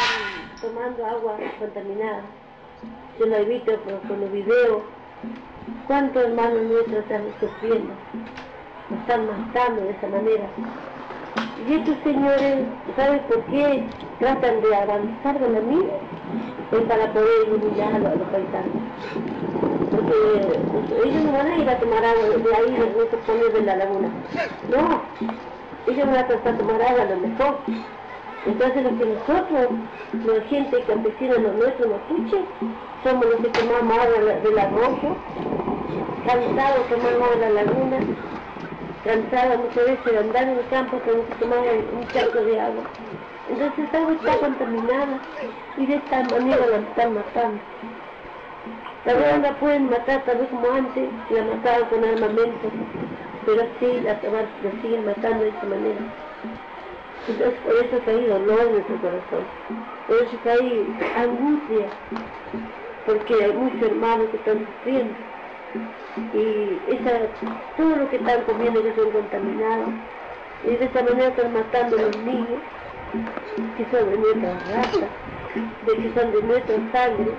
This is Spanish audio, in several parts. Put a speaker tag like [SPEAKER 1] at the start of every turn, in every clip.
[SPEAKER 1] están tomando agua contaminada. Yo lo he visto por los videos. ¿Cuántos hermanos nuestros están sufriendo? Nos están matando de esa manera. Y estos señores, ¿saben por qué tratan de avanzar con la mía? Es para poder humillar a los paisanos. Porque ellos no van a ir a tomar agua de ahí, no se ponen de la laguna. No, ellos van a tratar de tomar agua a lo mejor. Entonces lo que nosotros, la gente campesina, los nuestros mapuches, somos los que tomamos agua del arroyo, cansados tomamos agua de la laguna, cansados muchas veces de andar en el campo, tenemos que tomar un charco de agua. Entonces esta agua está contaminada y de esta manera la están matando. Tal vez no la pueden matar tal vez como antes, la mataban con armamento, pero sí la siguen matando de esta manera. Entonces por eso que hay dolor en nuestro corazón, por eso que hay angustia, porque hay muchos hermanos que están sufriendo y todo lo que están comiendo que son contaminados, y de esta manera están matando a los niños que son de nuestra raza, de que son de nuestra sangre.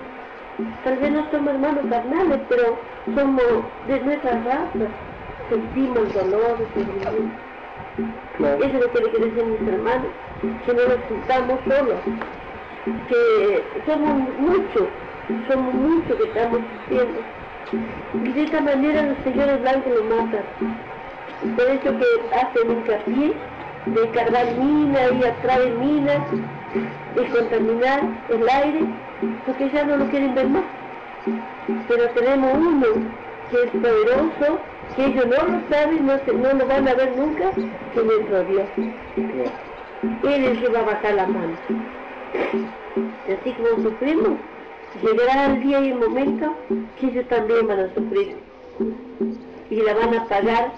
[SPEAKER 1] Tal vez no somos hermanos carnales, pero somos de nuestra raza, sentimos el dolor, el sufrimiento. Eso es lo que le quiero decir a mis hermanos, que no nos sintamos solos, que somos muchos que estamos sufriendo. Y de esta manera los señores blancos lo matan. Por eso que hacen hincapié de cargar minas y atraer minas, de contaminar el aire, porque ya no lo quieren ver más. Pero tenemos uno que es poderoso, que ellos no lo saben, no lo van a ver nunca, que es nuestro Dios. Él es el que va a bajar la mano. Y así como sufrimos, llegará el día y el momento que ellos también van a sufrir. Y la van a pagar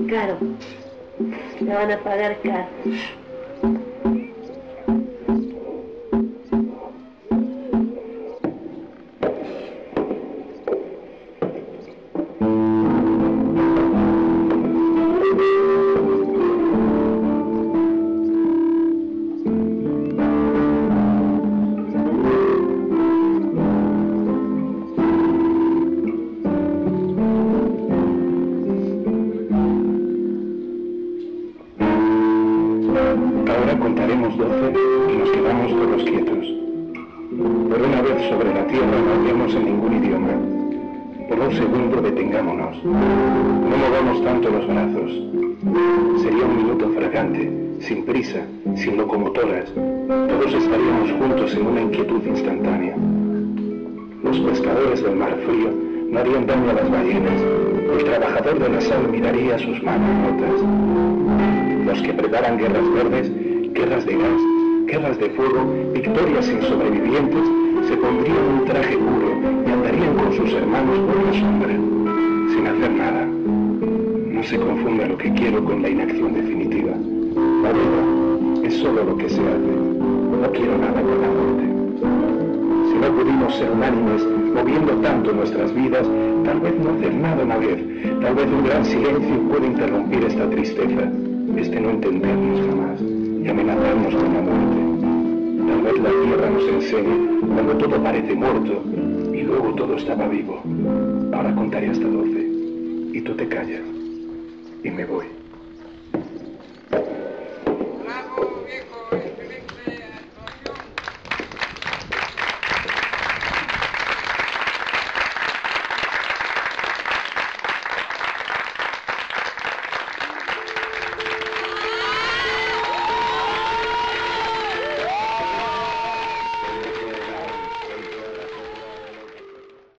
[SPEAKER 1] caro. La van a pagar caro.
[SPEAKER 2] Contaremos 12 y nos quedamos todos quietos. Por una vez sobre la tierra no hablemos en ningún idioma. Por un segundo detengámonos. No movamos tanto los brazos. Sería un minuto fragante, sin prisa, sin locomotoras. Todos estaríamos juntos en una inquietud instantánea. Los pescadores del mar frío no harían daño a las ballenas. El trabajador de la sal miraría sus manos rotas. Los que preparan guerras verdes, guerras de gas, guerras de fuego, victorias sin sobrevivientes, se pondrían un traje puro y andarían con sus hermanos por la sombra, sin hacer nada. No se confunda lo que quiero con la inacción definitiva. La vida es solo lo que se hace. No quiero nada con la muerte. Si no pudimos ser unánimes, moviendo tanto nuestras vidas, tal vez no hacer nada una vez, tal vez un gran silencio puede interrumpir esta tristeza, este no entendernos jamás y amenazarnos con la muerte. Tal vez la tierra nos enseñe cuando todo parece muerto y luego todo estaba vivo. Ahora contaré hasta 12 y tú te callas y me voy.